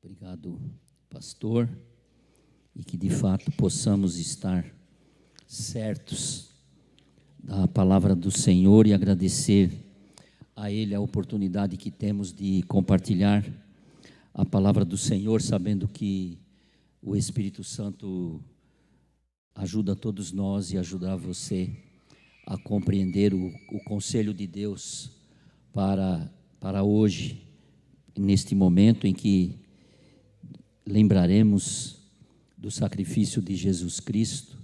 Obrigado, pastor, e que de fato possamos estar certos da palavra do Senhor e agradecer a Ele a oportunidade que temos de compartilhar a palavra do Senhor, sabendo que o Espírito Santo ajuda todos nós e ajudará você a compreender o conselho de Deus para hoje, neste momento em que lembraremos do sacrifício de Jesus Cristo,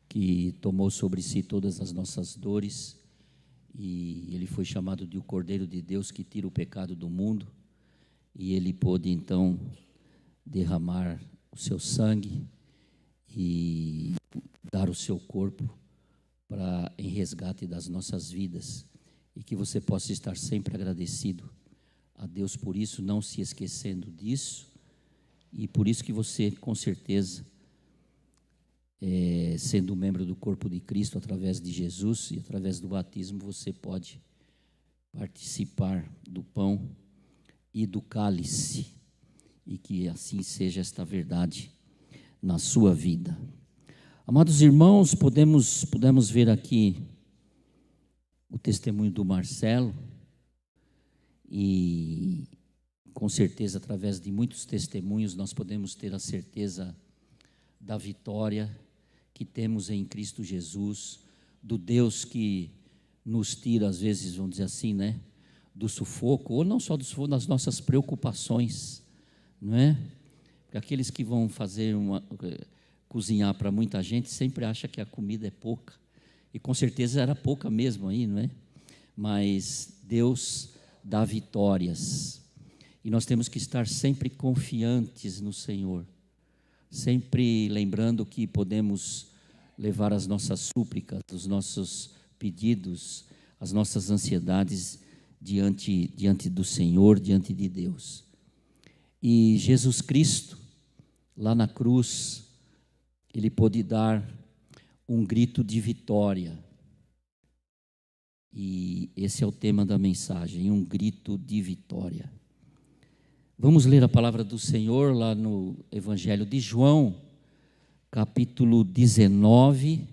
que tomou sobre si todas as nossas dores, e Ele foi chamado de o Cordeiro de Deus que tira o pecado do mundo, e Ele pôde então derramar o seu sangue e dar o seu corpo em resgate das nossas vidas, e que você possa estar sempre agradecido a Deus por isso, não se esquecendo disso, e por isso que você, com certeza, sendo membro do corpo de Cristo através de Jesus e através do batismo, você pode participar do pão e do cálice, e que assim seja esta verdade na sua vida. Amados irmãos, podemos ver aqui o testemunho do Marcelo, e com certeza, através de muitos testemunhos, nós podemos ter a certeza da vitória que temos em Cristo Jesus, do Deus que nos tira, às vezes, vamos dizer assim, né, do sufoco, ou não só do sufoco, das nossas preocupações, não é? Porque aqueles que vão cozinhar para muita gente, sempre acham que a comida é pouca, e com certeza era pouca mesmo aí, não é? Mas Deus dá vitórias, e nós temos que estar sempre confiantes no Senhor, sempre lembrando que podemos levar as nossas súplicas, os nossos pedidos, as nossas ansiedades diante do Senhor, diante de Deus. E Jesus Cristo, lá na cruz, Ele pôde dar um grito de vitória, e esse é o tema da mensagem, um grito de vitória. Vamos ler a palavra do Senhor lá no Evangelho de João, capítulo 19,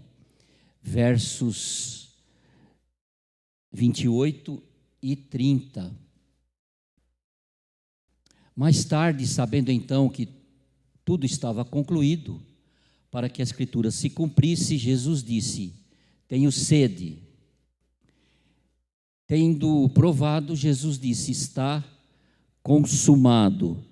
versos 28 e 30. Mais tarde, sabendo então que tudo estava concluído, para que a Escritura se cumprisse, Jesus disse: tenho sede. Tendo provado, Jesus disse: está consumado.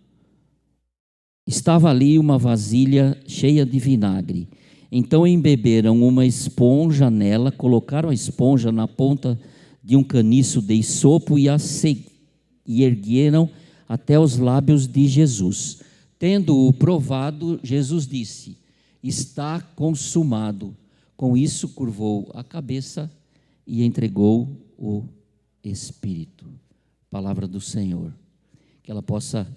Estava ali uma vasilha cheia de vinagre. Então embeberam uma esponja nela, colocaram a esponja na ponta de um caniço de isopo e ergueram até os lábios de Jesus. Tendo-o provado, Jesus disse: está consumado. Com isso curvou a cabeça e entregou o Espírito. Palavra do Senhor. Que ela possa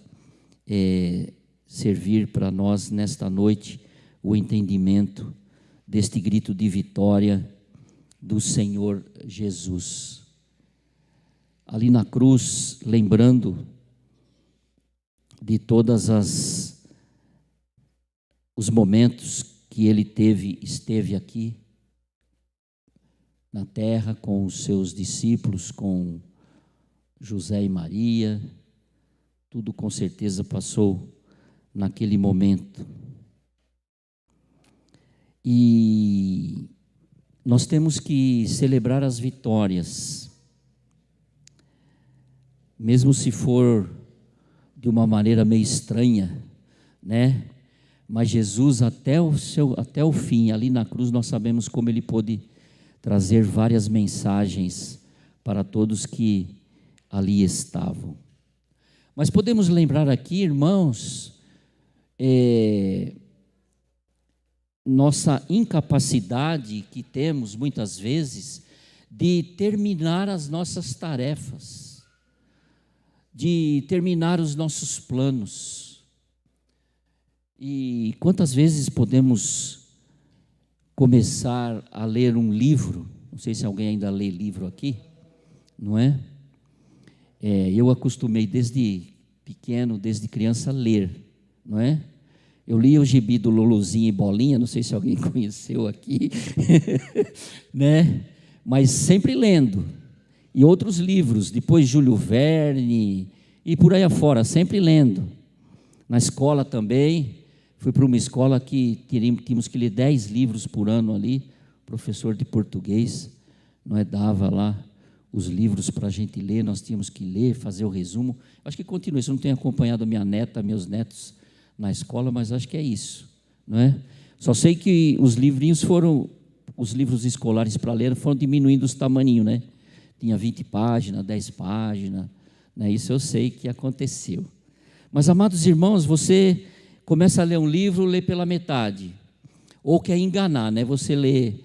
servir para nós nesta noite o entendimento deste grito de vitória do Senhor Jesus. Ali na cruz, lembrando de todas os momentos que Ele esteve aqui na terra com os seus discípulos, com José e Maria, tudo com certeza passou naquele momento. E nós temos que celebrar as vitórias, mesmo se for de uma maneira meio estranha, né? Mas Jesus até o fim, ali na cruz, nós sabemos como Ele pôde trazer várias mensagens para todos que ali estavam. Mas podemos lembrar aqui, irmãos, nossa incapacidade que temos muitas vezes de terminar as nossas tarefas, de terminar os nossos planos. E quantas vezes podemos começar a ler um livro? Não sei se alguém ainda lê livro aqui, não é? Eu acostumei desde pequeno, desde criança, ler, não é? Eu li o gibi do Luluzinho e Bolinha, não sei se alguém conheceu aqui, né? Mas sempre lendo. E outros livros, depois Júlio Verne, e por aí afora, sempre lendo. Na escola também, fui para uma escola que tínhamos que ler 10 livros por ano ali, professor de português, não é, dava lá os livros para a gente ler, nós tínhamos que ler, fazer o resumo. Acho que continua isso, eu não tenho acompanhado a minha neta, meus netos na escola, mas acho que é isso, não é? Só sei que os livrinhos os livros escolares para ler foram diminuindo os tamanhos, né? Tinha 20 páginas, 10 páginas, né? Isso eu sei que aconteceu. Mas, amados irmãos, você começa a ler um livro, lê pela metade, ou quer enganar, né? Você lê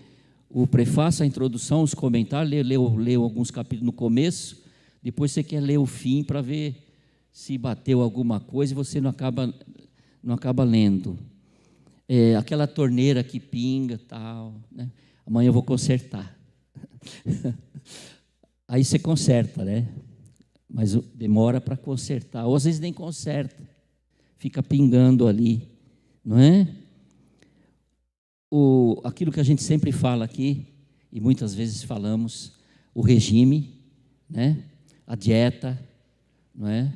o prefácio, a introdução, os comentários, lê alguns capítulos no começo, depois você quer ler o fim para ver se bateu alguma coisa e você não acaba lendo. Aquela torneira que pinga, tal, né? Amanhã eu vou consertar. Aí você conserta, né? Mas demora para consertar, ou às vezes nem conserta, fica pingando ali, não é? Aquilo que a gente sempre fala aqui, e muitas vezes falamos, o regime, né? A dieta, não é?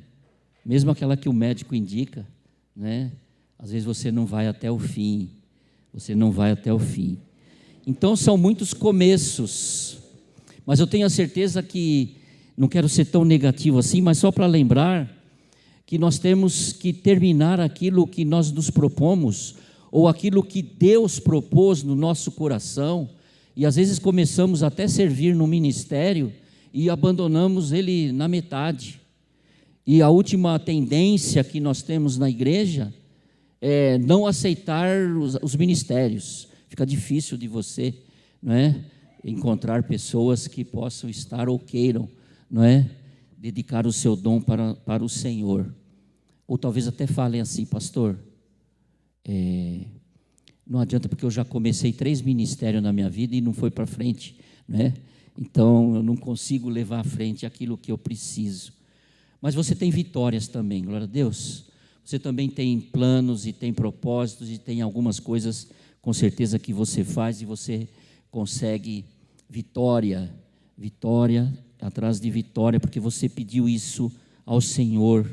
Mesmo aquela que o médico indica, né? Às vezes você não vai até o fim, Então são muitos começos, mas eu tenho a certeza que, não quero ser tão negativo assim, mas só para lembrar que nós temos que terminar aquilo que nós nos propomos, ou aquilo que Deus propôs no nosso coração, e às vezes começamos até a servir no ministério e abandonamos ele na metade. E a última tendência que nós temos na igreja é não aceitar os ministérios. Fica difícil de você, não é, encontrar pessoas que possam estar ou queiram, não é, dedicar o seu dom para o Senhor. Ou talvez até falem assim: pastor, não adianta, porque eu já comecei 3 ministérios na minha vida e não foi para frente, né? Então eu não consigo levar à frente aquilo que eu preciso. Mas você tem vitórias também, glória a Deus. Você também tem planos e tem propósitos e tem algumas coisas com certeza que você faz e você consegue vitória atrás de vitória, porque você pediu isso ao Senhor.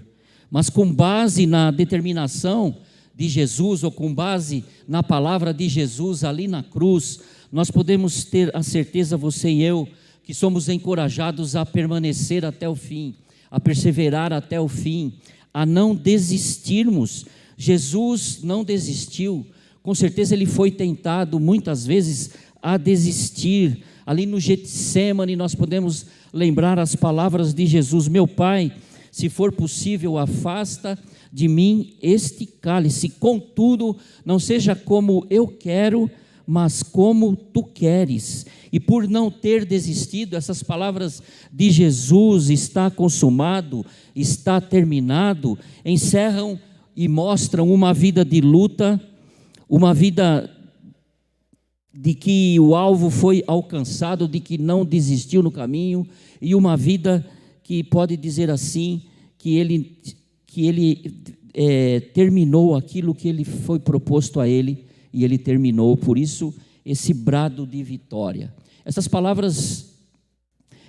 Mas com base na determinação de Jesus, ou com base na palavra de Jesus ali na cruz, nós podemos ter a certeza, você e eu, que somos encorajados a permanecer até o fim, a perseverar até o fim, a não desistirmos. Jesus não desistiu, com certeza ele foi tentado muitas vezes a desistir. Ali no Getsêmani nós podemos lembrar as palavras de Jesus: meu Pai, se for possível, afasta de mim este cálice, contudo, não seja como eu quero, mas como tu queres. E por não ter desistido, essas palavras de Jesus, está consumado, está terminado, encerram e mostram uma vida de luta, uma vida de que o alvo foi alcançado, de que não desistiu no caminho, e uma vida que pode dizer assim, que ele terminou aquilo que ele foi proposto a ele, e ele terminou. Por isso esse brado de vitória. Essas palavras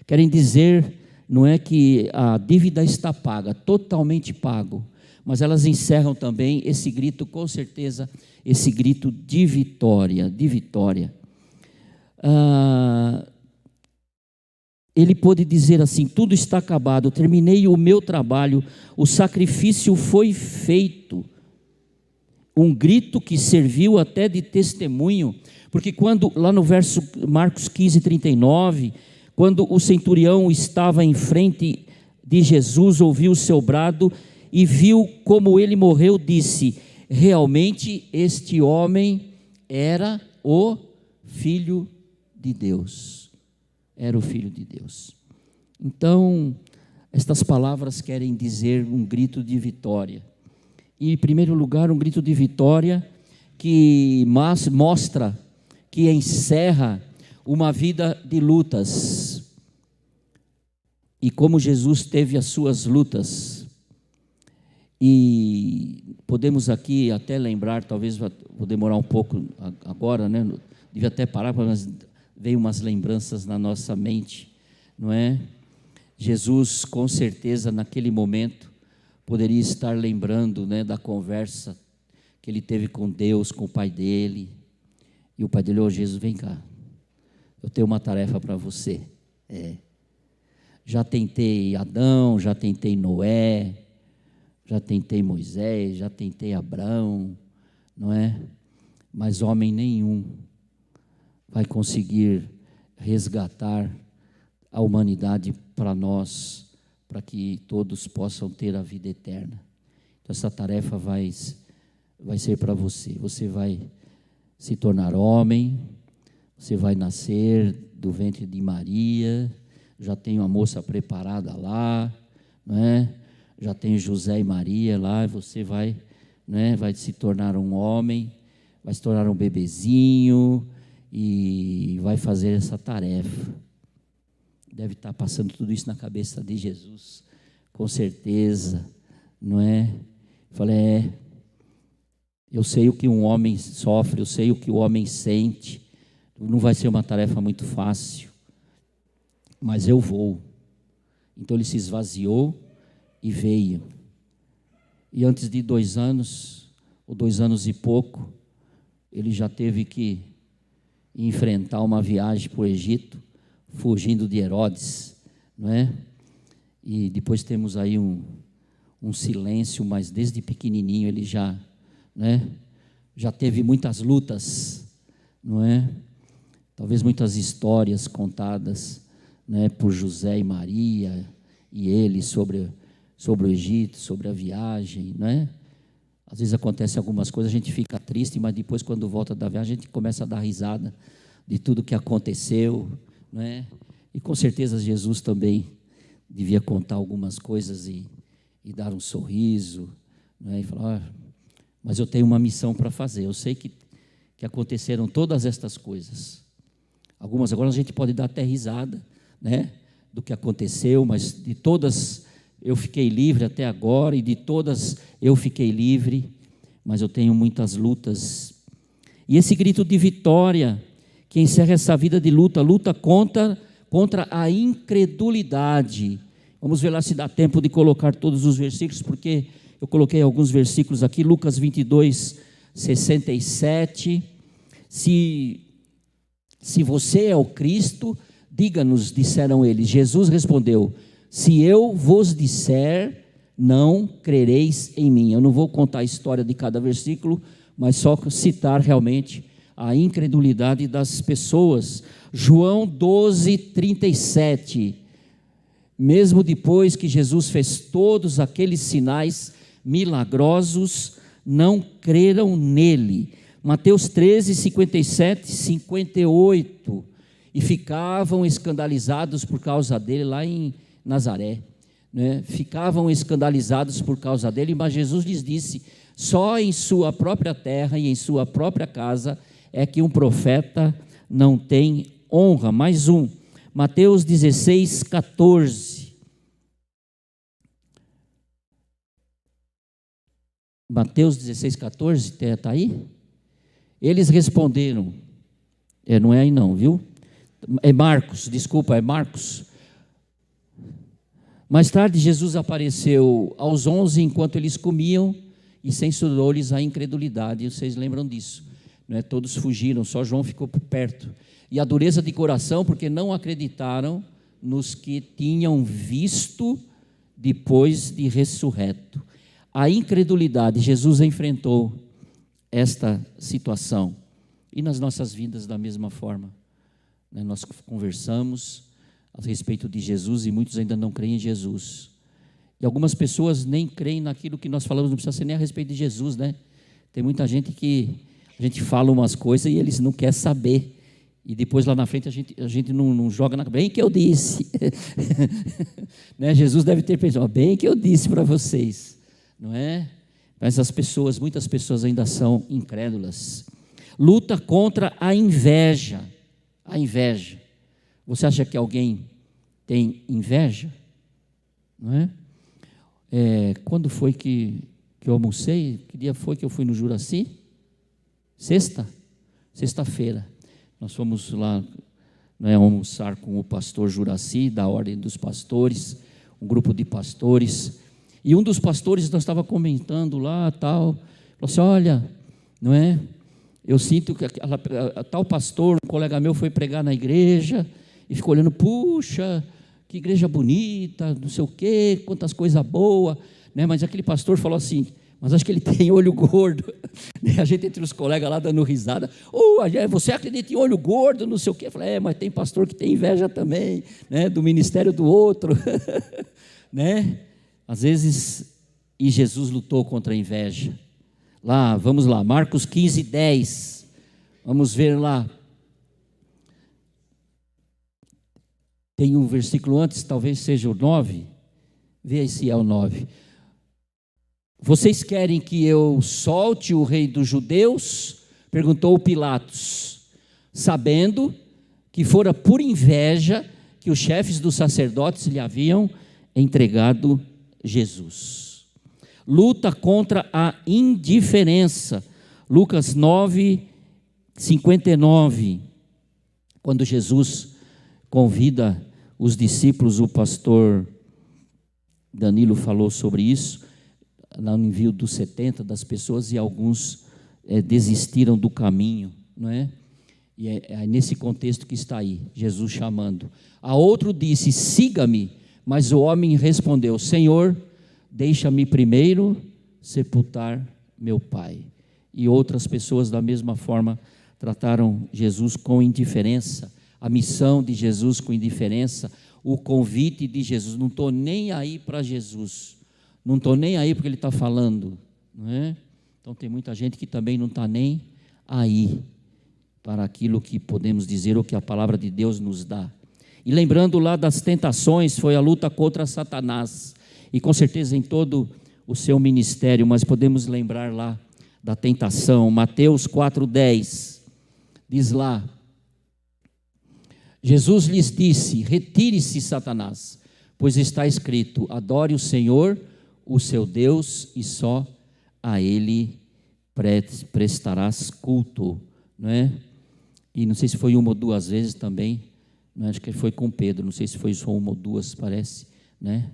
querem dizer, não é que a dívida está paga, totalmente pago, mas elas encerram também esse grito, com certeza, esse grito de vitória, de vitória. Ele pôde dizer assim: tudo está acabado, terminei o meu trabalho, o sacrifício foi feito. Um grito que serviu até de testemunho, porque quando, lá no verso Marcos 15, 39, quando o centurião estava em frente de Jesus, ouviu o seu brado e viu como ele morreu, disse: realmente este homem era o Filho de Deus. Era o Filho de Deus. Então, estas palavras querem dizer um grito de vitória. E, em primeiro lugar, um grito de vitória que mostra, que encerra uma vida de lutas. E como Jesus teve as suas lutas, E podemos aqui até lembrar, talvez vou demorar um pouco agora, né? Devia até parar, mas veio umas lembranças na nossa mente, não é? Jesus, com certeza, naquele momento, poderia estar lembrando, né, da conversa que ele teve com Deus, com o pai dele. E o pai dele: ô Jesus, vem cá, eu tenho uma tarefa para você. Já tentei Adão, já tentei Noé, já tentei Moisés, já tentei Abraão, não é? Mas homem nenhum vai conseguir resgatar a humanidade para nós, para que todos possam ter a vida eterna. Então essa tarefa vai ser para você. Você vai se tornar homem, você vai nascer do ventre de Maria, já tem uma moça preparada lá, não é? Já tem José e Maria lá, você vai, né, vai se tornar um homem, vai se tornar um bebezinho e vai fazer essa tarefa. Deve estar passando tudo isso na cabeça de Jesus, com certeza, não é? Falei, eu sei o que um homem sofre, eu sei o que o homem sente, não vai ser uma tarefa muito fácil, mas eu vou. Então ele se esvaziou e veio. E antes de 2 anos, ou 2 anos e pouco, ele já teve que enfrentar uma viagem para o Egito, fugindo de Herodes, não é? E depois temos aí um silêncio, mas desde pequenininho ele já, né? Já teve muitas lutas, não é? Talvez muitas histórias contadas, né, por José e Maria e ele sobre o Egito, sobre a viagem, não é? Às vezes acontece algumas coisas, a gente fica triste, mas depois quando volta da viagem a gente começa a dar risada de tudo que aconteceu, não é? E com certeza Jesus também devia contar algumas coisas e dar um sorriso, não é? E falar, mas eu tenho uma missão para fazer. Eu sei que aconteceram todas estas coisas. Algumas agora a gente pode dar até risada, né, do que aconteceu, mas de todas eu fiquei livre até agora, e de todas eu fiquei livre, mas eu tenho muitas lutas. E esse grito de vitória que encerra essa vida de luta contra a incredulidade. Vamos ver lá se dá tempo de colocar todos os versículos, porque eu coloquei alguns versículos aqui. Lucas 22, 67. Se você é o Cristo, diga-nos, disseram eles. Jesus respondeu: se eu vos disser, não crereis em mim. Eu não vou contar a história de cada versículo, mas só citar realmente a incredulidade das pessoas. João 12, 37. Mesmo depois que Jesus fez todos aqueles sinais milagrosos, não creram nele. Mateus 13, 57, 58. E ficavam escandalizados por causa dele lá em Nazaré, né? Ficavam escandalizados por causa dele, mas Jesus lhes disse: só em sua própria terra e em sua própria casa é que um profeta não tem honra. Mais um, Mateus 16, 14. Mateus 16, 14, está aí? Eles responderam, não é aí não, viu? É Marcos, desculpa, é Marcos. Mais tarde Jesus apareceu aos 11 enquanto eles comiam e censurou-lhes a incredulidade. Vocês lembram disso, né? Todos fugiram, só João ficou por perto. E a dureza de coração, porque não acreditaram nos que tinham visto depois de ressurreto. A incredulidade, Jesus enfrentou esta situação. E nas nossas vidas da mesma forma, né? Nós conversamos a respeito de Jesus e muitos ainda não creem em Jesus. E algumas pessoas nem creem naquilo que nós falamos, não precisa ser nem a respeito de Jesus, né? Tem muita gente que a gente fala umas coisas e eles não querem saber. E depois lá na frente a gente não joga na... Bem que eu disse. Né? Jesus deve ter pensado, bem que eu disse para vocês. Não é? Mas muitas pessoas ainda são incrédulas. Luta contra a inveja. A inveja. Você acha que alguém tem inveja? Não é? Quando foi que eu almocei? Que dia foi que eu fui no Juraci? Sexta-feira. Nós fomos lá, almoçar com o pastor Juraci, da Ordem dos Pastores, um grupo de pastores. E um dos pastores, nós estava comentando lá, tal, falou assim: olha, eu sinto que tal pastor, um colega meu foi pregar na igreja, e ficou olhando, puxa, que igreja bonita, não sei o quê, quantas coisas boas, mas aquele pastor falou assim: mas acho que ele tem olho gordo. A gente entre os colegas lá dando risada: você acredita em olho gordo, não sei o quê? Eu falei: mas tem pastor que tem inveja também, do ministério do outro. Às vezes, e Jesus lutou contra a inveja. Vamos lá, Marcos 15:10, vamos ver lá. Tem um versículo antes, talvez seja o 9, vê aí se é o 9. Vocês querem que eu solte o rei dos judeus? Perguntou Pilatos, sabendo que fora por inveja que os chefes dos sacerdotes lhe haviam entregado Jesus. Luta contra a indiferença. Lucas 9:59, quando Jesus convida os discípulos, o pastor Danilo falou sobre isso, no envio dos 70 das pessoas, e alguns desistiram do caminho, não é? E é nesse contexto que está aí, Jesus chamando. A outro disse: siga-me, mas o homem respondeu: Senhor, deixa-me primeiro sepultar meu pai. E outras pessoas da mesma forma trataram Jesus com indiferença, a missão de Jesus com indiferença, o convite de Jesus: não estou nem aí para Jesus, não estou nem aí porque ele está falando, não é? Então tem muita gente que também não está nem aí para aquilo que podemos dizer, ou que a palavra de Deus nos dá. E lembrando lá das tentações, foi a luta contra Satanás, e com certeza em todo o seu ministério, mas podemos lembrar lá da tentação. Mateus 4:10, diz lá: Jesus lhes disse: retire-se, Satanás, pois está escrito: adore o Senhor, o seu Deus, e só a Ele prestarás culto, não é? E não sei se foi uma ou duas vezes também, não é? Acho que foi com Pedro, não sei se foi só uma ou duas, parece, né?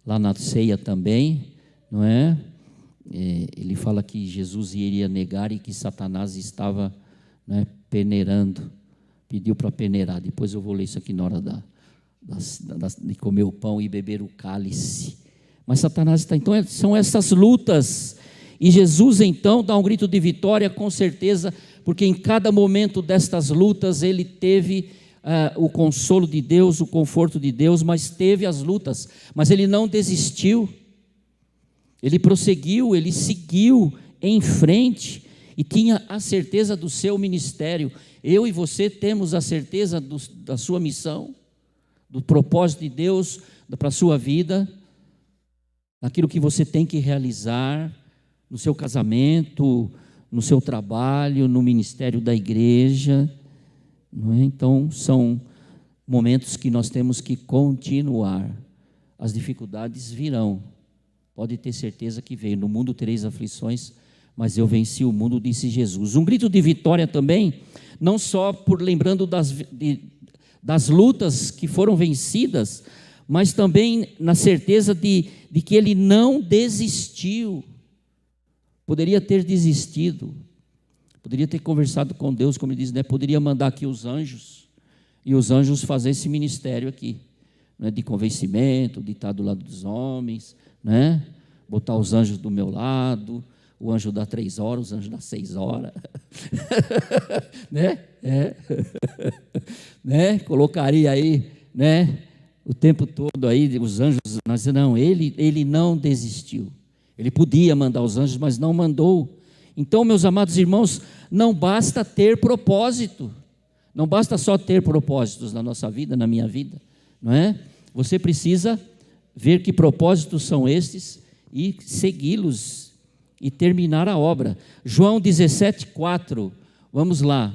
Lá na ceia também, não é? Ele fala que Jesus iria negar e que Satanás estava, peneirando, pediu para peneirar. Depois eu vou ler isso aqui na hora de comer o pão e beber o cálice. Mas Satanás está, então são essas lutas, e Jesus então dá um grito de vitória, com certeza, porque em cada momento destas lutas ele teve o consolo de Deus, o conforto de Deus, mas teve as lutas, mas ele não desistiu, ele prosseguiu, ele seguiu em frente, e tinha a certeza do seu ministério. Eu e você temos a certeza da sua missão, do propósito de Deus para a sua vida, aquilo que você tem que realizar no seu casamento, no seu trabalho, no ministério da igreja, não é? Então são momentos que nós temos que continuar. As dificuldades virão, pode ter certeza que veio. No mundo tereis aflições, mas eu venci o mundo, disse Jesus. Um grito de vitória também, não só por lembrando das lutas que foram vencidas, mas também na certeza de que ele não desistiu. Poderia ter desistido, poderia ter conversado com Deus, como ele diz, poderia mandar aqui os anjos, e os anjos fazer esse ministério aqui, de convencimento, de estar do lado dos homens, botar os anjos do meu lado, o anjo dá 3 horas, o anjo dá 6 horas, colocaria aí, o tempo todo aí, os anjos, mas não, ele não desistiu. Ele podia mandar os anjos, mas não mandou. Então, meus amados irmãos, não basta ter propósito, não basta só ter propósitos na nossa vida, na minha vida, não é? Você precisa ver que propósitos são estes e segui-los e terminar a obra. João 17:4, vamos lá.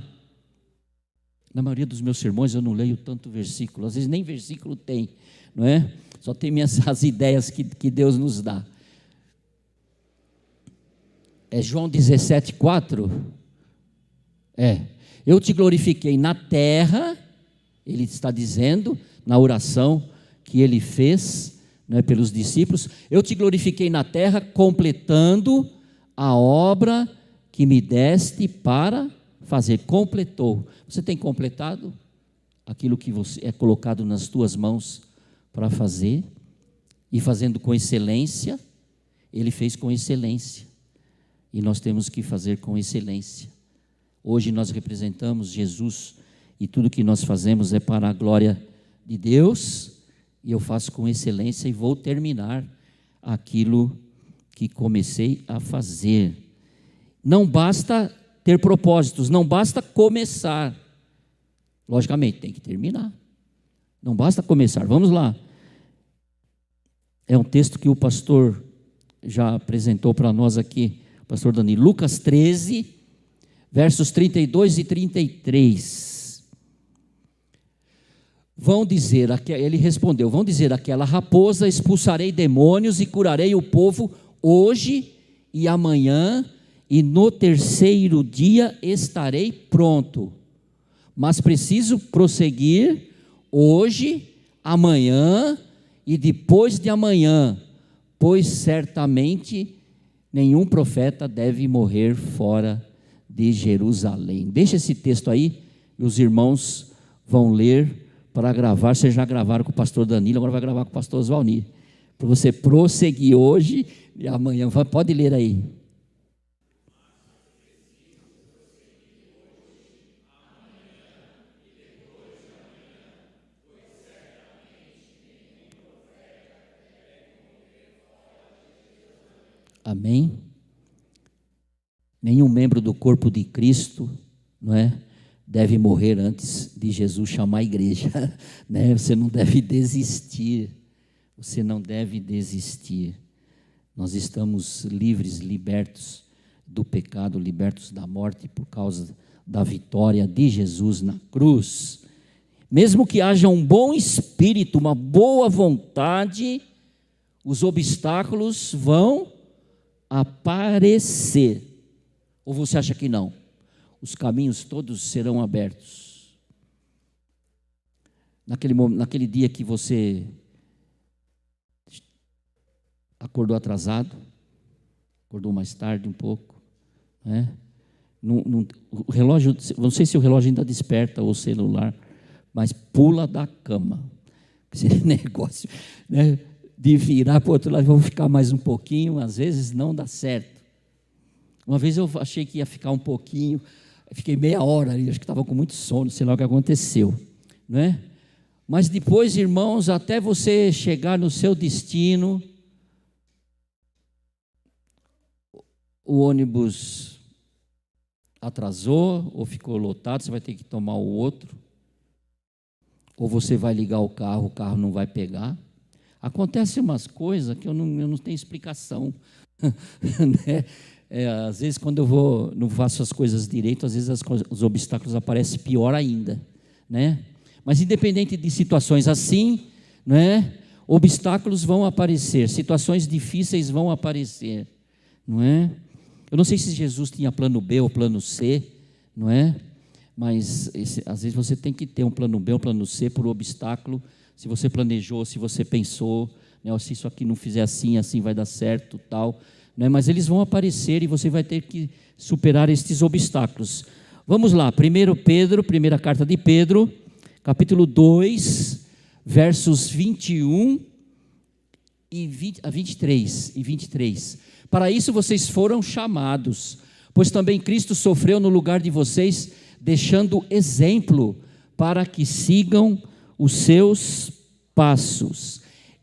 Na maioria dos meus sermões eu não leio tanto versículo, às vezes nem versículo tem, não é? Só tem as ideias que Deus nos dá. É João 17,4? Eu te glorifiquei na terra, ele está dizendo, na oração que ele fez, né, pelos discípulos, eu te glorifiquei na terra, completando a obra que me deste para fazer. Completou. Você tem completado aquilo que é colocado nas tuas mãos para fazer, e fazendo com excelência. Ele fez com excelência, e nós temos que fazer com excelência. Hoje nós representamos Jesus, e tudo que nós fazemos é para a glória de Deus, e eu faço com excelência, e vou terminar aquilo que comecei a fazer. Não basta ter propósitos, não basta começar, logicamente tem que terminar, não basta começar. Vamos lá, é um texto que o pastor já apresentou para nós aqui, o pastor Dani, Lucas 13, versos 32 e 33, ele respondeu, vão dizer àquela raposa, expulsarei demônios e curarei o povo hoje e amanhã, e no terceiro dia estarei pronto, mas preciso prosseguir hoje, amanhã e depois de amanhã, pois certamente nenhum profeta deve morrer fora de Jerusalém. Deixa esse texto aí, e os irmãos vão ler para gravar. Vocês já gravaram com o pastor Danilo, agora vai gravar com o pastor Osvalnir, para você prosseguir hoje e amanhã. Pode ler aí. Amém? Nenhum membro do corpo de Cristo, não é, deve morrer antes de Jesus chamar a igreja, né? Você não deve desistir, você não deve desistir. Nós estamos livres, libertos do pecado, libertos da morte por causa da vitória de Jesus na cruz. Mesmo que haja um bom espírito, uma boa vontade, os obstáculos vão aparecer. Ou você acha que não? Os caminhos todos serão abertos. Naquele dia que você acordou atrasado, acordou mais tarde um pouco, né? O relógio, não sei se o relógio ainda desperta ou o celular, mas pula da cama. Esse negócio, né, de virar para o outro lado, vamos ficar mais um pouquinho, às vezes não dá certo. Uma vez eu achei que ia ficar um pouquinho, fiquei meia hora ali, acho que estava com muito sono, sei lá o que aconteceu, não é? Mas depois, irmãos, até você chegar no seu destino, o ônibus atrasou, ou ficou lotado, você vai ter que tomar o outro, ou você vai ligar o carro não vai pegar. Acontecem umas coisas que eu não tenho explicação, né? Às vezes quando eu não faço as coisas direito, às vezes os obstáculos aparecem pior ainda, né? Mas independente de situações assim, né, obstáculos vão aparecer, situações difíceis vão aparecer, não é? Eu não sei se Jesus tinha plano B ou plano C, não é? Mas às vezes você tem que ter um plano B ou plano C por obstáculo. Se você planejou, se você pensou, né, se isso aqui não fizer assim, assim vai dar certo, tal, né, mas eles vão aparecer e você vai ter que superar estes obstáculos. Vamos lá, 1 Pedro, primeira carta de Pedro, capítulo 2, versos 21 a 23 e 23. Para isso vocês foram chamados, pois também Cristo sofreu no lugar de vocês, deixando exemplo para que sigam os seus passos.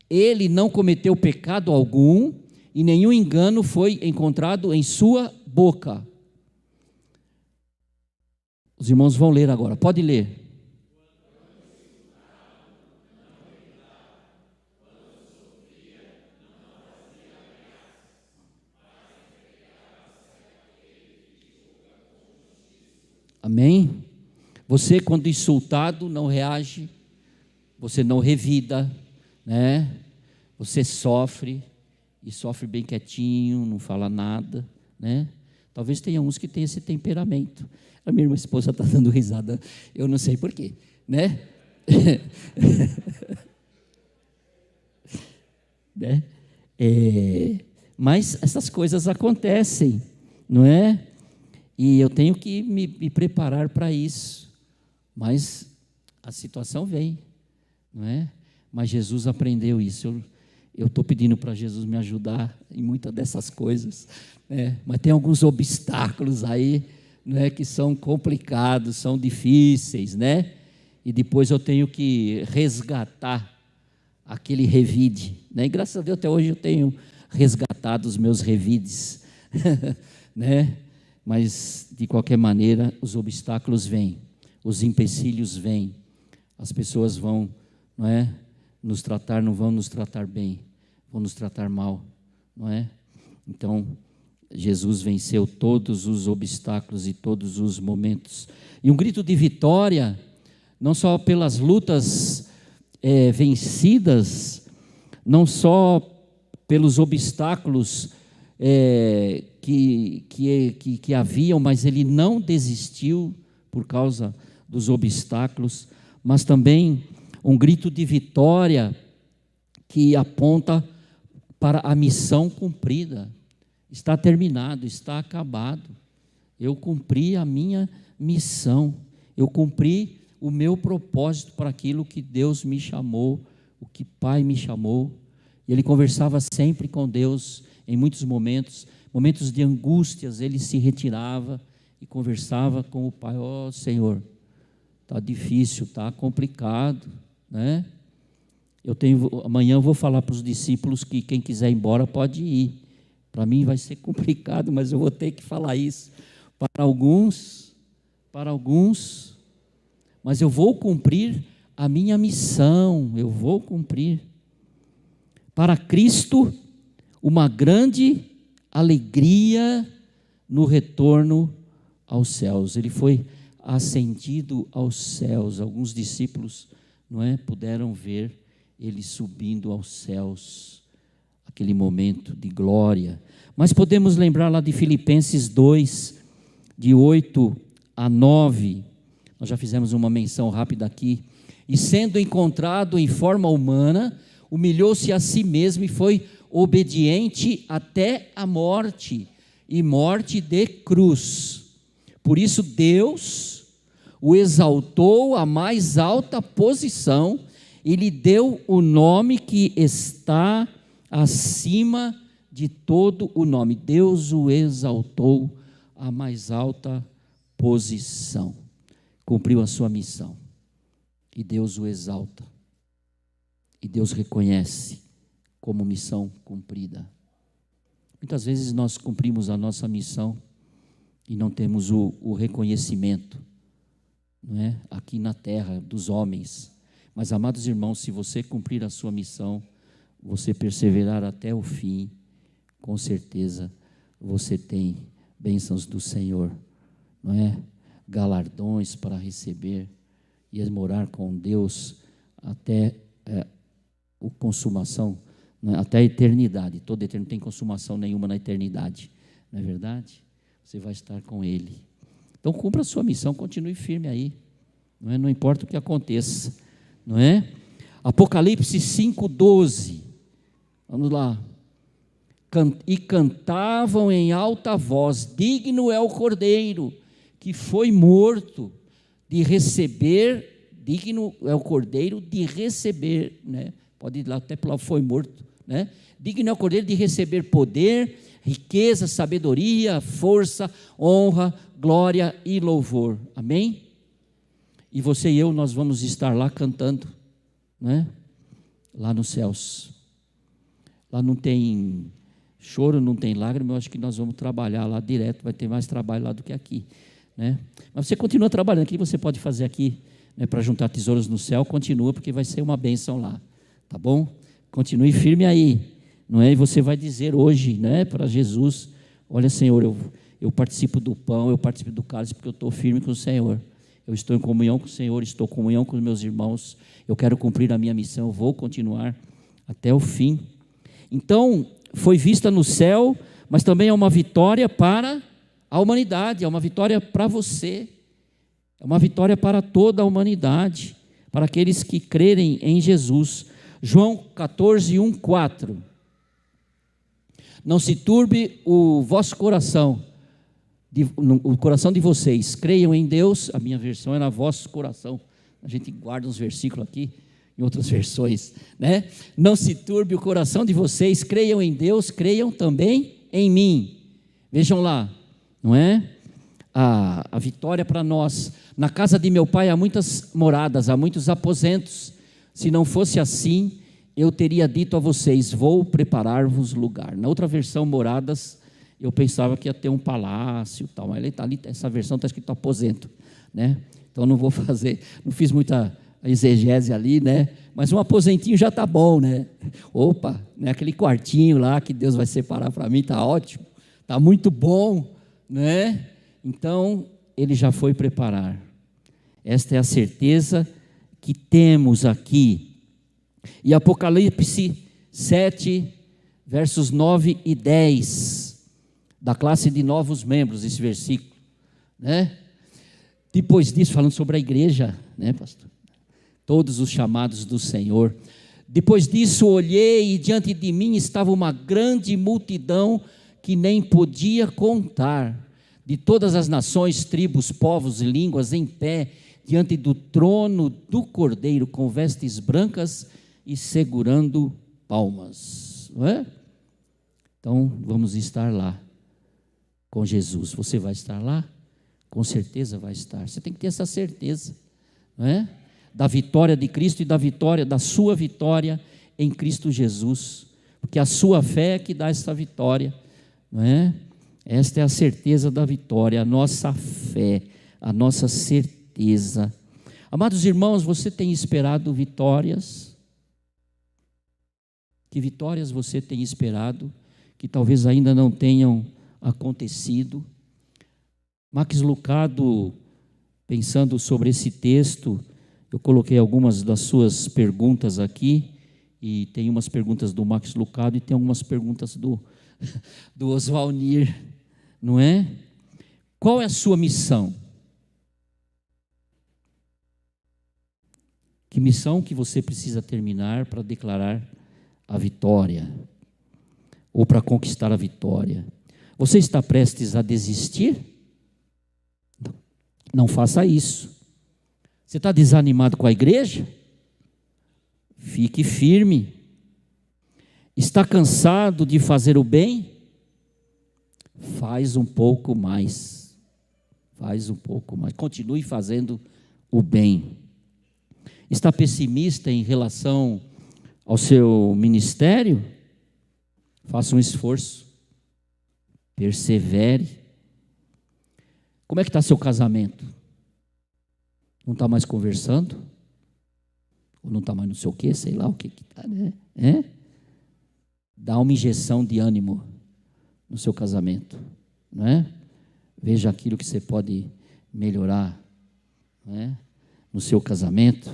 Ele não cometeu pecado algum e nenhum engano foi encontrado em sua boca. Os irmãos vão ler agora, pode ler. Amém? Você, quando insultado, não reage, você não revida, né? Você sofre, e sofre bem quietinho, não fala nada, né? Talvez tenha uns que tenham esse temperamento. A minha esposa está dando risada, eu não sei porquê, né? Né? Mas essas coisas acontecem, não é? E eu tenho que me preparar para isso. Mas a situação vem, não é? Mas Jesus aprendeu isso. Eu estou pedindo para Jesus me ajudar em muitas dessas coisas, né? Mas tem alguns obstáculos aí, né, que são complicados, são difíceis, né? E depois eu tenho que resgatar aquele revide, né? E graças a Deus até hoje eu tenho resgatado os meus revides, né? Mas de qualquer maneira os obstáculos vêm, os empecilhos vêm, as pessoas vão, não é, nos tratar, não vão nos tratar bem, vão nos tratar mal, não é? Então Jesus venceu todos os obstáculos e todos os momentos. E um grito de vitória, não só pelas lutas vencidas, não só pelos obstáculos que haviam, mas ele não desistiu por causa dos obstáculos, mas também um grito de vitória que aponta para a missão cumprida. Está terminado, está acabado. Eu cumpri a minha missão, eu cumpri o meu propósito para aquilo que Deus me chamou, o que Pai me chamou. E ele conversava sempre com Deus, em muitos momentos de angústias, ele se retirava e conversava com o Pai. Ó Senhor, está difícil, está complicado, né? Amanhã eu vou falar para os discípulos que quem quiser ir embora pode ir. Para mim vai ser complicado, mas eu vou ter que falar isso. Para alguns, mas eu vou cumprir a minha missão, eu vou cumprir. Para Cristo, uma grande alegria no retorno aos céus. Ele foi ascendido aos céus. Alguns discípulos, não é, puderam ver ele subindo aos céus, aquele momento de glória. Mas podemos lembrar lá de Filipenses 2, de 8 a 9, nós já fizemos uma menção rápida aqui. E sendo encontrado em forma humana, humilhou-se a si mesmo e foi obediente até a morte, e morte de cruz. Por isso Deus o exaltou à mais alta posição e lhe deu o nome que está acima de todo o nome. Deus o exaltou à mais alta posição. Cumpriu a sua missão. E Deus o exalta. E Deus reconhece como missão cumprida. Muitas vezes nós cumprimos a nossa missão e não temos o reconhecimento, não é? Aqui na terra dos homens. Mas, amados irmãos, se você cumprir a sua missão, você perseverar até o fim, com certeza você tem bênçãos do Senhor, não é? Galardões para receber e morar com Deus até a consumação, né? Até a eternidade. Toda eternidade, não tem consumação nenhuma na eternidade, não é verdade? Você vai estar com Ele. Então cumpra a sua missão, continue firme aí, não é? Não importa o que aconteça, não é? Apocalipse 5:12, vamos lá. E cantavam em alta voz: digno é o Cordeiro que foi morto de receber, digno é o Cordeiro de receber, né? Pode ir lá até para lá, foi morto, né? Digno é o Cordeiro de receber poder, riqueza, sabedoria, força, honra, glória e louvor. Amém? E você e eu, nós vamos estar lá cantando, né? Lá nos céus. Lá não tem choro, não tem lágrima. Eu acho que nós vamos trabalhar lá direto, vai ter mais trabalho lá do que aqui, né? Mas você continua trabalhando. O que você pode fazer aqui, né, para juntar tesouros no céu? Continua, porque vai ser uma bênção lá, tá bom? Continue firme aí, não é? E você vai dizer hoje, né, para Jesus: olha, Senhor, eu participo do pão, eu participo do cálice, porque eu estou firme com o Senhor. eu estou em comunhão com o Senhor, estou em comunhão com os meus irmãos, eu quero cumprir a minha missão, eu vou continuar até o fim. Então, foi vista no céu, mas também é uma vitória para a humanidade, é uma vitória para você, é uma vitória para toda a humanidade, para aqueles que crerem em Jesus. João 14, 1, 4. Não se turbe o vosso coração, o coração de vocês, creiam em Deus, a minha versão era vosso coração, a gente guarda uns versículos aqui, em outras versões, né? Não se turbe o coração de vocês, creiam em Deus, creiam também em mim. Vejam lá, não é? A vitória para nós. Na casa de meu pai há muitas moradas, há muitos aposentos. Se não fosse assim, eu teria dito a vocês, vou preparar-vos lugar. Na outra versão, moradas, eu pensava que ia ter um palácio e tal, mas ali, essa versão está escrito aposento, né? Então não vou fazer, não fiz muita exegese ali, né? Mas um aposentinho já está bom, né? Opa, né? Aquele quartinho lá que Deus vai separar para mim, está ótimo, está muito bom, né? Então, ele já foi preparar. Esta é a certeza que temos aqui. E Apocalipse 7, versos 9 e 10, da classe de novos membros, esse versículo, né? Depois disso, falando sobre a igreja, né, pastor? Todos os chamados do Senhor. Depois disso, olhei e diante de mim estava uma grande multidão que nem podia contar, de todas as nações, tribos, povos e línguas, em pé, diante do trono do Cordeiro, com vestes brancas e segurando palmas. Não é? Então, vamos estar lá com Jesus. Você vai estar lá? Com certeza vai estar. Você tem que ter essa certeza, não é? Da vitória de Cristo e da vitória, da sua vitória em Cristo Jesus, porque a sua fé é que dá essa vitória, não é? Esta é a certeza da vitória, a nossa fé, a nossa certeza. Amados irmãos, você tem esperado vitórias? Que vitórias você tem esperado, que talvez ainda não tenham acontecido? Max Lucado, pensando sobre esse texto, eu coloquei algumas das suas perguntas aqui, e tem umas perguntas do Max Lucado e tem algumas perguntas do Oswalnir, não é? Qual é a sua missão? Que missão que você precisa terminar para declarar a vitória, ou para conquistar a vitória? Você está prestes a desistir? Não faça isso. Você está desanimado com a igreja? Fique firme. Está cansado de fazer o bem? Faz um pouco mais. Faz um pouco mais. Continue fazendo o bem. Está pessimista em relação ao seu ministério? Faça um esforço. Persevere. Como é que está seu casamento? Não está mais conversando? Ou não está mais não sei o quê, sei lá o que está, né? Dá uma injeção de ânimo no seu casamento, não é? Veja aquilo que você pode melhorar, não é? No seu casamento.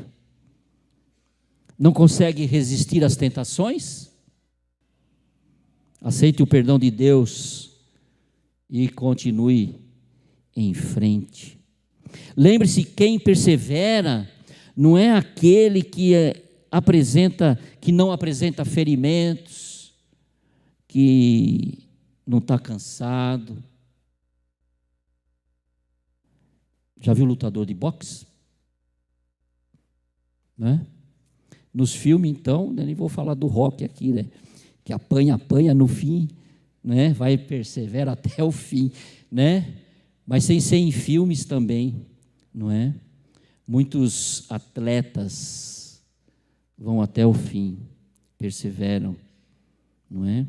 Não consegue resistir às tentações? Aceite o perdão de Deus e continue em frente. Lembre-se, quem persevera não é aquele que não apresenta ferimentos, que não está cansado. Já viu lutador de boxe? Né? Nos filmes, então, nem vou falar do Rock aqui, né? Que apanha no fim, né? Vai perseverar até o fim, né? Mas sem ser em filmes também, não é? Muitos atletas vão até o fim, perseveram, não é?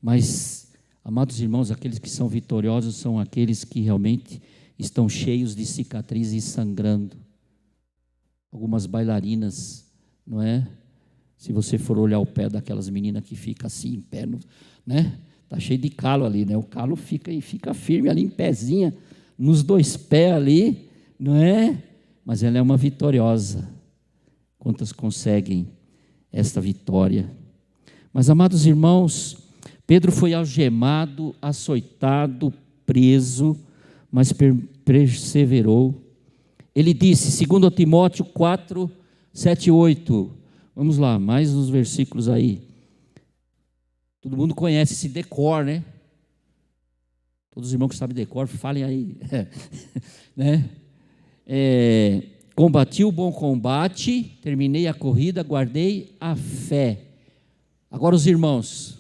Mas, amados irmãos, aqueles que são vitoriosos são aqueles que realmente estão cheios de cicatrizes e sangrando. Algumas bailarinas, não é? Se você for olhar o pé daquelas meninas que ficam assim em pé, né? Está cheio de calo ali, né? O calo fica firme ali em pezinha, nos dois pés ali, não é? Mas ela é uma vitoriosa. Quantas conseguem esta vitória? Mas, amados irmãos, Pedro foi algemado, açoitado, preso, mas perseverou. Ele disse, 2 Timóteo 4, 7 e 8. Vamos lá, mais uns versículos aí. Todo mundo conhece esse decor, né? Todos os irmãos que sabem decor, falem aí. Né? Combati o bom combate, terminei a corrida, guardei a fé. Agora os irmãos.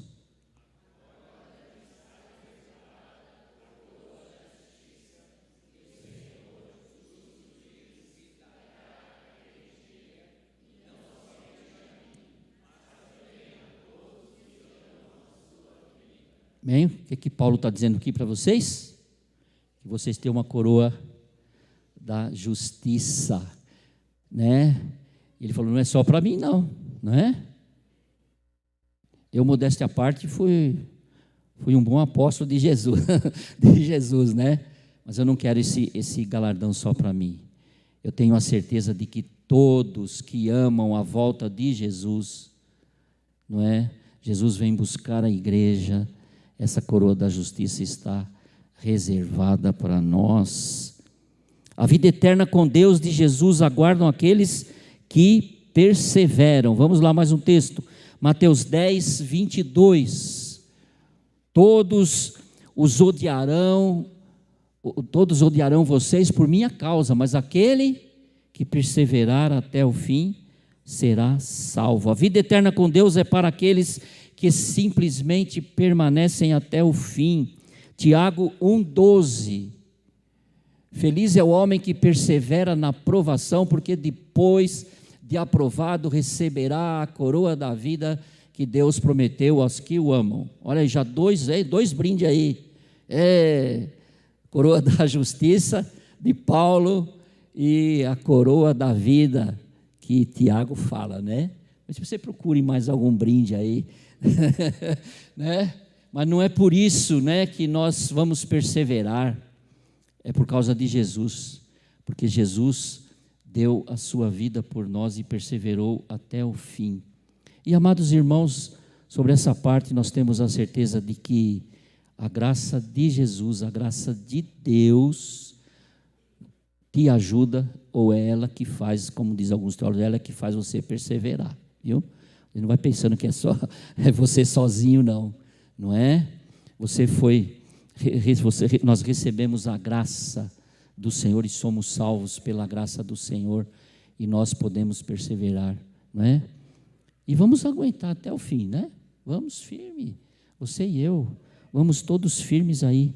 Bem, o que Paulo está dizendo aqui para vocês? Que vocês têm uma coroa da justiça, né? Ele falou, não é só para mim não, não é? Eu, modéstia à parte, fui um bom apóstolo de Jesus, de Jesus, né? Mas eu não quero esse galardão só para mim. Eu tenho a certeza de que todos que amam a volta de Jesus, não é? Jesus vem buscar a igreja. Essa coroa da justiça está reservada para nós. A vida eterna com Deus de Jesus aguardam aqueles que perseveram. Vamos lá, mais um texto. Mateus 10, 22. Todos odiarão vocês por minha causa, mas aquele que perseverar até o fim será salvo. A vida eterna com Deus é para aqueles que simplesmente permanecem até o fim. Tiago 1,12. Feliz é o homem que persevera na provação, porque depois de aprovado receberá a coroa da vida que Deus prometeu aos que o amam. Olha aí, já dois brindes aí. Coroa da justiça de Paulo e a coroa da vida que Tiago fala, né? Mas se você procure mais algum brinde aí, né? Mas não é por isso, né, que nós vamos perseverar, é por causa de Jesus, porque Jesus deu a sua vida por nós e perseverou até o fim. E, amados irmãos, sobre essa parte nós temos a certeza de que a graça de Jesus, a graça de Deus te ajuda, ou é ela que faz, como diz alguns teólogos, é ela que faz você perseverar, viu? Você não vai pensando que é você sozinho, não é? Nós recebemos a graça do Senhor e somos salvos pela graça do Senhor e nós podemos perseverar, não é? E vamos aguentar até o fim, né? Vamos firme, você e eu, vamos todos firmes aí,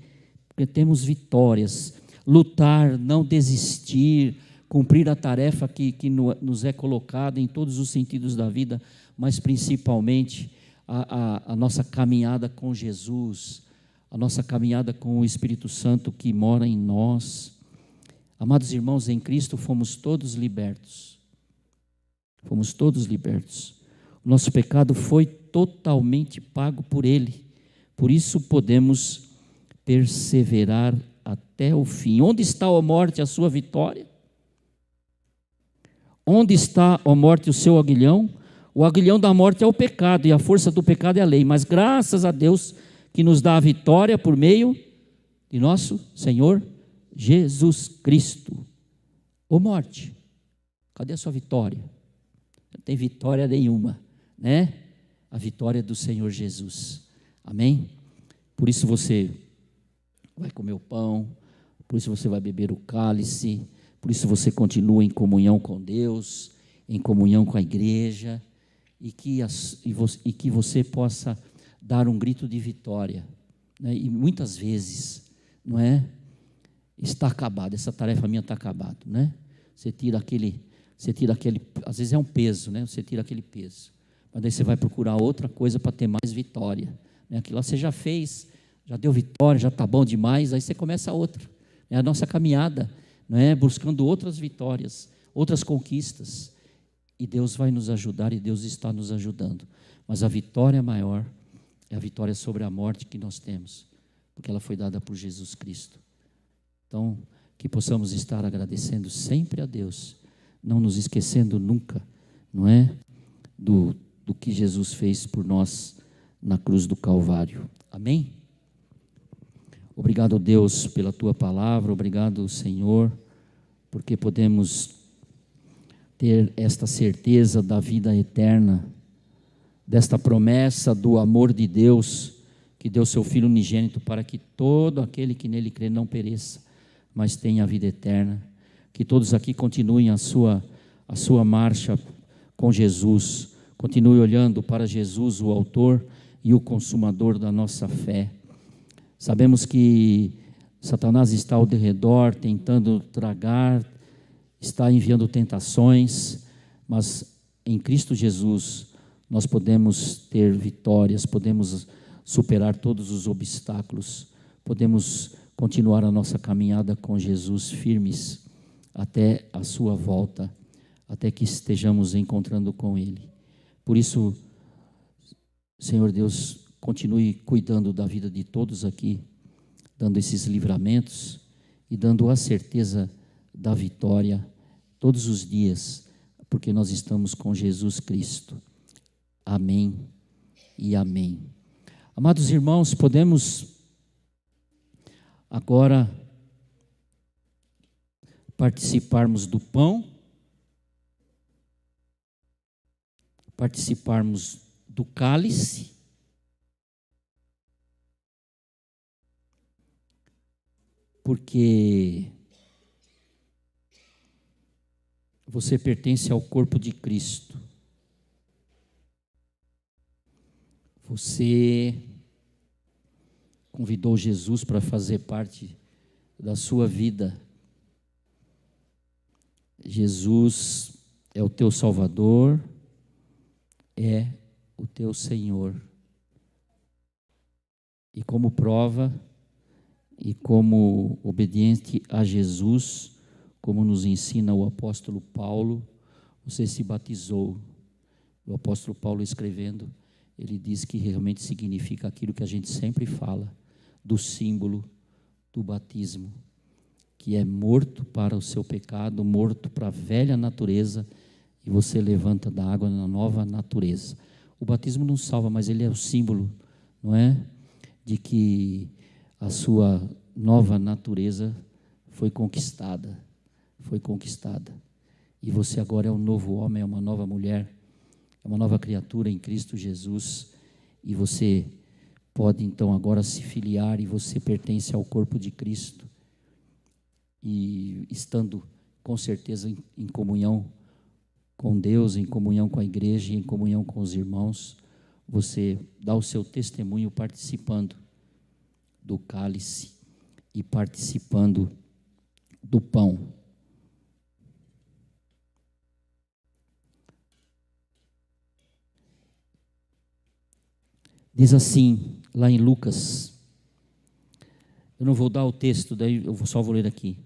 porque temos vitórias. Lutar, não desistir, cumprir a tarefa que nos é colocada em todos os sentidos da vida, mas principalmente a nossa caminhada com Jesus, a nossa caminhada com o Espírito Santo que mora em nós. Amados irmãos, em Cristo fomos todos libertos. Fomos todos libertos. O nosso pecado foi totalmente pago por Ele. Por isso podemos perseverar até o fim. Onde está, ó morte, a sua vitória? Onde está, ó morte, o seu aguilhão? O aguilhão da morte é o pecado, e a força do pecado é a lei. Mas graças a Deus que nos dá a vitória por meio de nosso Senhor Jesus Cristo. Ô morte, cadê a sua vitória? Não tem vitória nenhuma, né? A vitória do Senhor Jesus. Amém? Por isso você vai comer o pão, por isso você vai beber o cálice, por isso você continua em comunhão com Deus, em comunhão com a igreja, e que você possa dar um grito de vitória, né? E muitas vezes, não é? Está acabado, essa tarefa minha está acabada, né? Você tira aquele, às vezes é um peso, né? Você tira aquele peso, mas daí você vai procurar outra coisa para ter mais vitória, né? Aquilo lá você já fez, já deu vitória, já está bom demais, aí você começa outra. É a nossa caminhada, não é? Buscando outras vitórias, outras conquistas, e Deus vai nos ajudar, e Deus está nos ajudando, mas a vitória maior é a vitória sobre a morte que nós temos, porque ela foi dada por Jesus Cristo. Então, que possamos estar agradecendo sempre a Deus, não nos esquecendo nunca, não é? Do que Jesus fez por nós na cruz do Calvário. Amém? Obrigado, Deus, pela tua palavra, obrigado, Senhor, porque podemos ter esta certeza da vida eterna, desta promessa do amor de Deus, que deu seu Filho unigênito para que todo aquele que nele crê não pereça, mas tenha a vida eterna. Que todos aqui continuem a sua marcha com Jesus, continue olhando para Jesus, o autor e o consumador da nossa fé. Sabemos que Satanás está ao derredor, tentando tragar, está enviando tentações, mas em Cristo Jesus nós podemos ter vitórias, podemos superar todos os obstáculos, podemos continuar a nossa caminhada com Jesus firmes até a sua volta, até que estejamos encontrando com Ele. Por isso, Senhor Deus, continue cuidando da vida de todos aqui, dando esses livramentos e dando a certeza da vitória todos os dias, porque nós estamos com Jesus Cristo. Amém e amém. Amados irmãos, podemos agora participarmos do pão, participarmos do cálice, porque você pertence ao corpo de Cristo. Você convidou Jesus para fazer parte da sua vida. Jesus é o teu Salvador, é o teu Senhor. E como prova, e como obediente a Jesus, como nos ensina o apóstolo Paulo, você se batizou. O apóstolo Paulo escrevendo, ele diz que realmente significa aquilo que a gente sempre fala, do símbolo do batismo, que é morto para o seu pecado, morto para a velha natureza, e você levanta da água na nova natureza. O batismo não salva, mas ele é o símbolo, não é? De que a sua nova natureza foi conquistada. E você agora é um novo homem, é uma nova mulher, é uma nova criatura em Cristo Jesus. E você pode então agora se filiar, e você pertence ao corpo de Cristo. E estando com certeza em comunhão com Deus, em comunhão com a igreja, em comunhão com os irmãos, você dá o seu testemunho participando do cálice e participando do pão. Diz assim, lá em Lucas, eu não vou dar o texto, daí eu só vou ler aqui.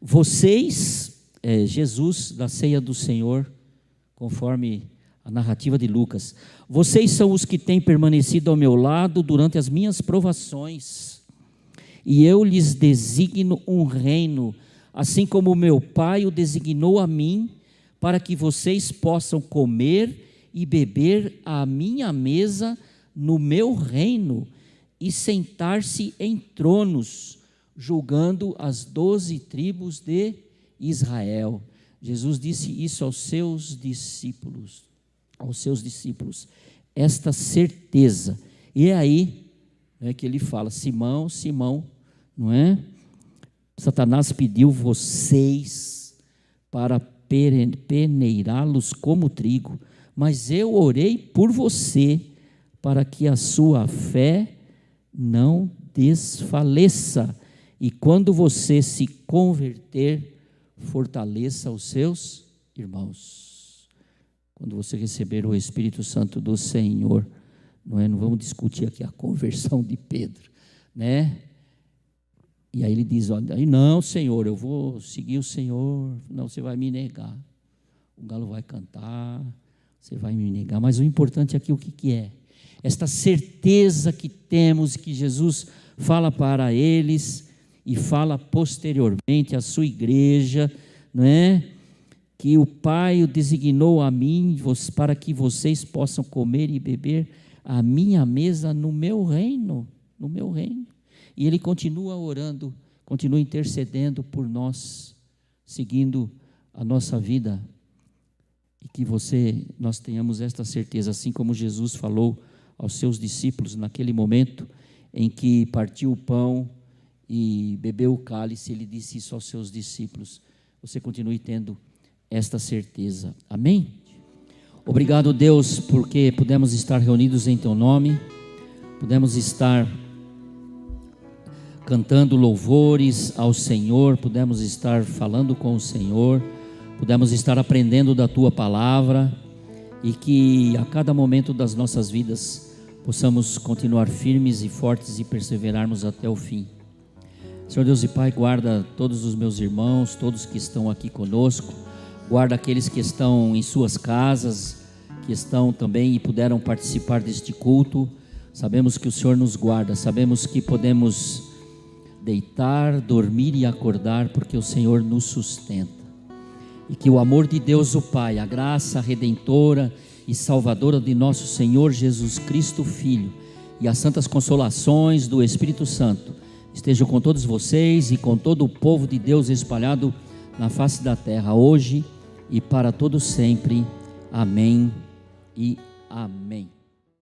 Vocês, Jesus, da ceia do Senhor, conforme a narrativa de Lucas, vocês são os que têm permanecido ao meu lado durante as minhas provações, e eu lhes designo um reino, assim como o meu Pai o designou a mim, para que vocês possam comer e beber à minha mesa no meu reino, e sentar-se em tronos, julgando as 12 tribos de Israel. Jesus disse isso aos seus discípulos, esta certeza. E é aí que ele fala, Simão, não é? Satanás pediu vocês para peneirá-los como trigo, mas eu orei por você, para que a sua fé não desfaleça, e quando você se converter, fortaleça os seus irmãos. Quando você receber o Espírito Santo do Senhor, não vamos discutir aqui a conversão de Pedro, né? E aí ele diz, olha, não, Senhor, eu vou seguir o Senhor, não, você vai me negar, o galo vai cantar, você vai me negar, mas o importante aqui, o que é? Esta certeza que temos, que Jesus fala para eles, e fala posteriormente à sua igreja, não é? Que o Pai o designou a mim para que vocês possam comer e beber a minha mesa no meu reino, no meu reino. E ele continua orando, continua intercedendo por nós, seguindo a nossa vida. E que nós tenhamos esta certeza, assim como Jesus falou aos seus discípulos naquele momento em que partiu o pão e bebeu o cálice, ele disse isso aos seus discípulos. Você continue tendo esta certeza. Amém? Obrigado, Deus, porque pudemos estar reunidos em Teu nome, pudemos estar cantando louvores ao Senhor, pudemos estar falando com o Senhor, pudemos estar aprendendo da Tua palavra, e que a cada momento das nossas vidas possamos continuar firmes e fortes e perseverarmos até o fim. Senhor Deus e Pai, guarda todos os meus irmãos, todos que estão aqui conosco, guarda aqueles que estão em suas casas, que estão também e puderam participar deste culto. Sabemos que o Senhor nos guarda, sabemos que podemos deitar, dormir e acordar, porque o Senhor nos sustenta. E que o amor de Deus o Pai, a graça redentora e salvadora de nosso Senhor Jesus Cristo Filho, e as santas consolações do Espírito Santo estejam com todos vocês e com todo o povo de Deus espalhado na face da terra, hoje e para todo sempre. Amém e amém.